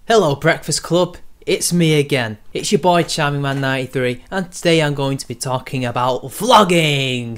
Hello Breakfast Club, it's me again. It's your boy Charmingman93 and today I'm going to be talking about vlogging.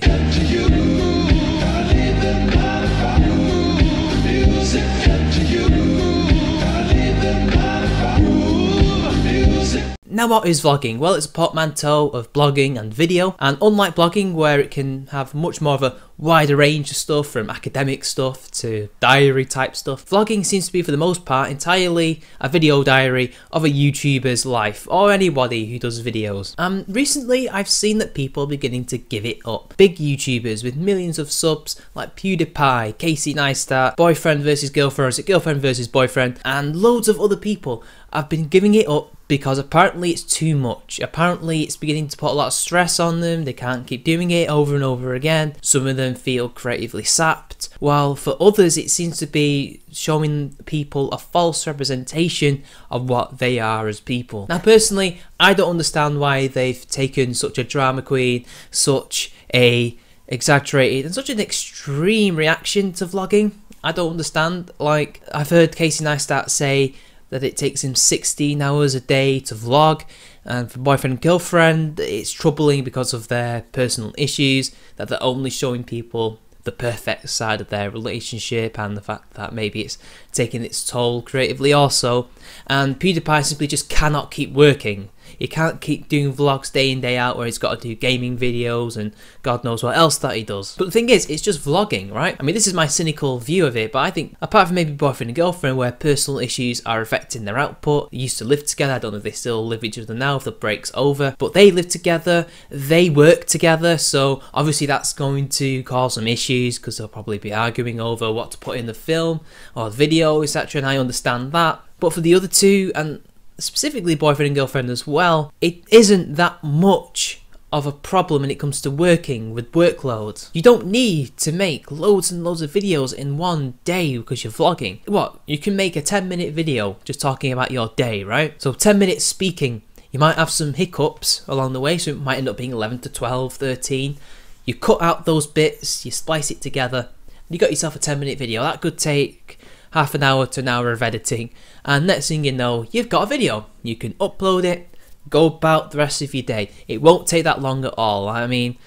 Now what is vlogging? Well, it's a portmanteau of blogging and video, and unlike blogging where it can have much more of a wider range of stuff from academic stuff to diary type stuff, vlogging seems to be for the most part entirely a video diary of a YouTuber's life or anybody who does videos. Recently I've seen that people are beginning to give it up. Big YouTubers with millions of subs like PewDiePie, Casey Neistat, boyfriend versus girlfriend, or girlfriend versus boyfriend, and loads of other people have been giving it up because apparently it's too much. Apparently it's beginning to put a lot of stress on them. They can't keep doing it over and over again. Some of them feel creatively sapped, while for others it seems to be showing people a false representation of what they are as people. Now personally, I don't understand why they've taken such a drama queen, such a exaggerated and such an extreme reaction to vlogging. I don't understand. Like, I've heard Casey Neistat say that it takes him 16 hours a day to vlog, and for boyfriend and girlfriend it's troubling because of their personal issues, that they're only showing people the perfect side of their relationship and the fact that maybe it's taking its toll creatively also. And PewDiePie simply just cannot keep working. He can't keep doing vlogs day in day out where he's got to do gaming videos and God knows what else that he does. But the thing is, it's just vlogging, right? I mean, this is my cynical view of it, but I think apart from maybe boyfriend and girlfriend where personal issues are affecting their output, they used to live together, I don't know if they still live with each other now, if the break's over, but they live together, they work together, so obviously that's going to cause some issues because they'll probably be arguing over what to put in the film or the video, etc., and I understand that. But for the other two, and specifically boyfriend and girlfriend as well, it isn't that much of a problem when it comes to working with workloads. You don't need to make loads and loads of videos in one day because you're vlogging. What? You can make a 10-minute video just talking about your day, right? So 10 minutes speaking. You might have some hiccups along the way, so it might end up being 11 to 12, 13. You cut out those bits, you splice it together, and you got yourself a 10-minute video. That could take half an hour to an hour of editing, and next thing you know, you've got a video. You can upload it, go about the rest of your day. It won't take that long at all. I mean,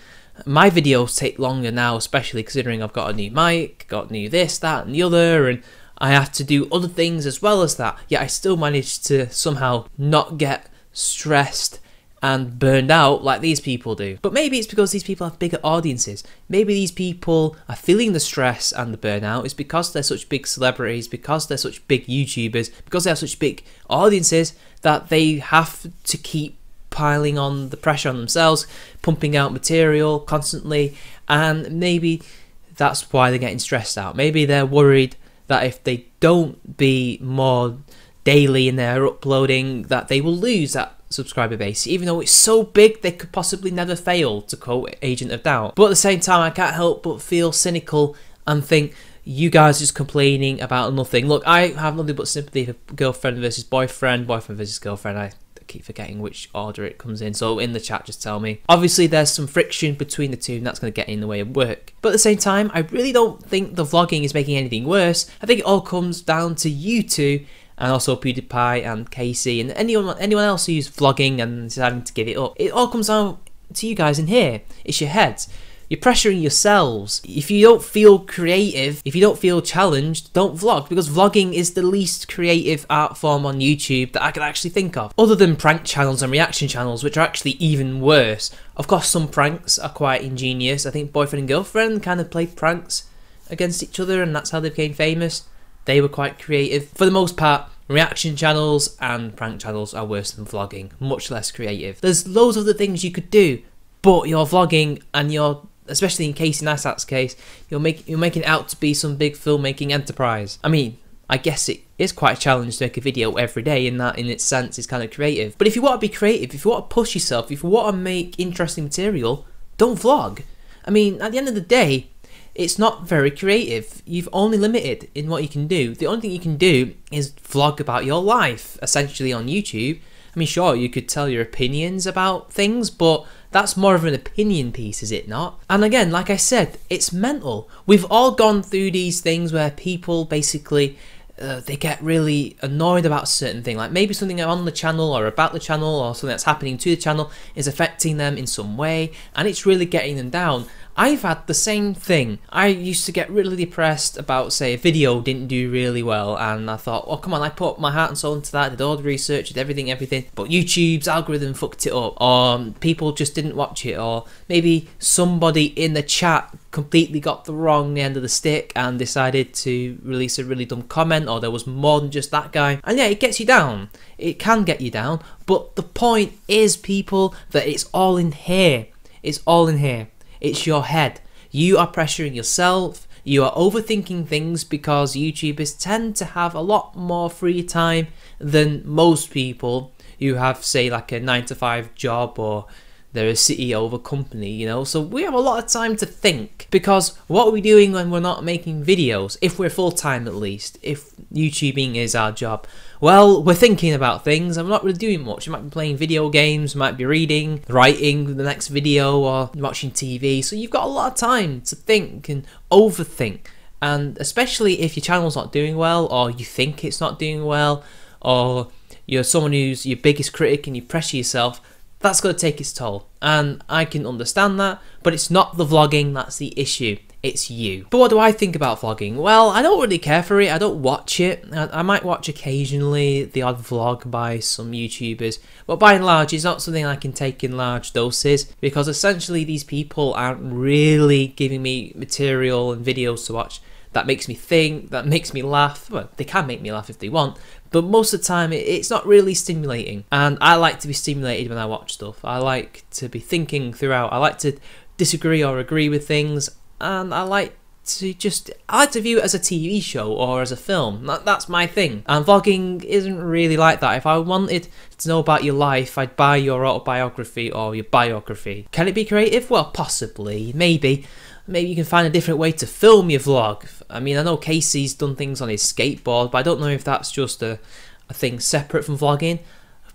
my videos take longer now, especially considering I've got a new mic, got new this, that and the other, and I have to do other things as well as that, yet I still manage to somehow not get stressed and burned out like these people do. But maybe it's because these people have bigger audiences. Maybe these people are feeling the stress and the burnout is because they're such big celebrities, because they're such big YouTubers, because they have such big audiences that they have to keep piling on the pressure on themselves, pumping out material constantly, and maybe that's why they're getting stressed out. Maybe they're worried that if they don't be more daily in their uploading, that they will lose that subscriber base, even though it's so big they could possibly never fail, to quote Agent of Doubt. But at the same time, I can't help but feel cynical and think, you guys are just complaining about nothing. Look, I have nothing but sympathy for girlfriend versus boyfriend, boyfriend versus girlfriend. I keep forgetting which order it comes in, so in the chat just tell me. Obviously there's some friction between the two and that's going to get in the way of work, but at the same time I really don't think the vlogging is making anything worse. I think it all comes down to you two, and also PewDiePie and Casey and anyone else who's vlogging and deciding to give it up. It all comes down to you guys in here. It's your heads. You're pressuring yourselves. If you don't feel creative, if you don't feel challenged, don't vlog, because vlogging is the least creative art form on YouTube that I can actually think of, other than prank channels and reaction channels, which are actually even worse. Of course, some pranks are quite ingenious. I think boyfriend and girlfriend kind of played pranks against each other and that's how they became famous. They were quite creative. For the most part, reaction channels and prank channels are worse than vlogging, much less creative. There's loads of other things you could do, but you're vlogging and you're, especially in Casey Neistat's case, you're making it out to be some big filmmaking enterprise. I mean, I guess it is quite a challenge to make a video every day, in that in its sense is kind of creative. But if you want to be creative, if you want to push yourself, if you want to make interesting material, don't vlog. I mean, at the end of the day, it's not very creative. You've only limited in what you can do. The only thing you can do is vlog about your life, essentially, on YouTube. I mean, sure, you could tell your opinions about things, but that's more of an opinion piece, is it not? And again, like I said, it's mental. We've all gone through these things where people basically they get really annoyed about a certain thing, like maybe something on the channel or about the channel or something that's happening to the channel is affecting them in some way, and it's really getting them down. I've had the same thing. I used to get really depressed about, say, a video didn't do really well, and I thought, oh come on, I put my heart and soul into that, did all the research, did everything, but YouTube's algorithm fucked it up, or people just didn't watch it, or maybe somebody in the chat completely got the wrong end of the stick and decided to release a really dumb comment, or there was more than just that guy. And yeah, it gets you down. It can get you down, but the point is, people, that it's all in here. It's all in here. It's your head. You are pressuring yourself. You are overthinking things because YouTubers tend to have a lot more free time than most people who have, say, like a 9-to-5 job, or they're a CEO of a company, you know. So we have a lot of time to think, because what are we doing when we're not making videos? If we're full-time, at least, if YouTubing is our job, well, we're thinking about things and we're not really doing much. You might be playing video games, you might be reading, writing the next video, or watching TV. So you've got a lot of time to think and overthink. And especially if your channel's not doing well, or you think it's not doing well, or you're someone who's your biggest critic and you pressure yourself, that's going to take its toll. And I can understand that, but it's not the vlogging that's the issue. It's you. But what do I think about vlogging? Well, I don't really care for it. I don't watch it. I might watch occasionally the odd vlog by some YouTubers, but by and large, it's not something I can take in large doses, because essentially these people aren't really giving me material and videos to watch that makes me think, that makes me laugh. Well, they can make me laugh if they want, but most of the time it's not really stimulating. And I like to be stimulated when I watch stuff. I like to be thinking throughout. I like to disagree or agree with things, and I like to view it as a TV show or as a film. That's my thing. And vlogging isn't really like that. If I wanted to know about your life, I'd buy your autobiography or your biography. Can it be creative? Well, possibly, maybe. Maybe you can find a different way to film your vlog. I mean, I know Casey's done things on his skateboard, but I don't know if that's just a thing separate from vlogging.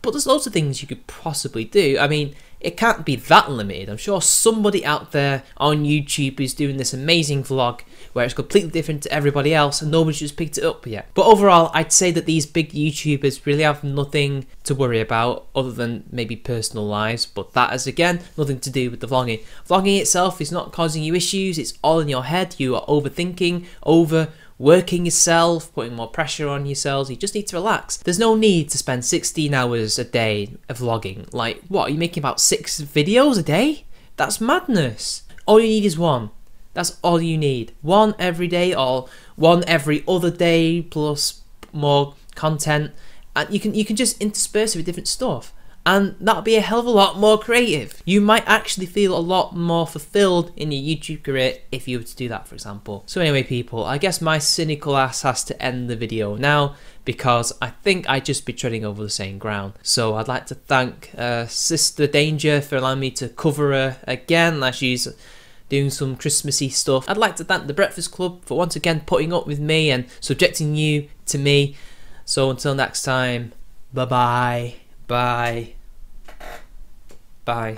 But there's loads of things you could possibly do. I mean, it can't be that limited. I'm sure somebody out there on YouTube is doing this amazing vlog where it's completely different to everybody else and nobody's just picked it up yet. But overall, I'd say that these big YouTubers really have nothing to worry about other than maybe personal lives, but that has, again, nothing to do with the vlogging. Vlogging itself is not causing you issues. It's all in your head. You are overthinking, overworking yourself, putting more pressure on yourselves. You just need to relax. There's no need to spend 16 hours a day of vlogging. Like, what, are you making about 6 videos a day? That's madness. All you need is one. That's all you need. One every day, or one every other day, plus more content. And you can just intersperse it with different stuff. And that'll be a hell of a lot more creative. You might actually feel a lot more fulfilled in your YouTube career if you were to do that, for example. So anyway, people, I guess my cynical ass has to end the video now, because I think I'd just be treading over the same ground. So I'd like to thank Sister Danger for allowing me to cover her again, as she's doing some Christmassy stuff. I'd like to thank The Breakfast Club for once again putting up with me and subjecting you to me. So until next time, bye-bye. Bye. Bye.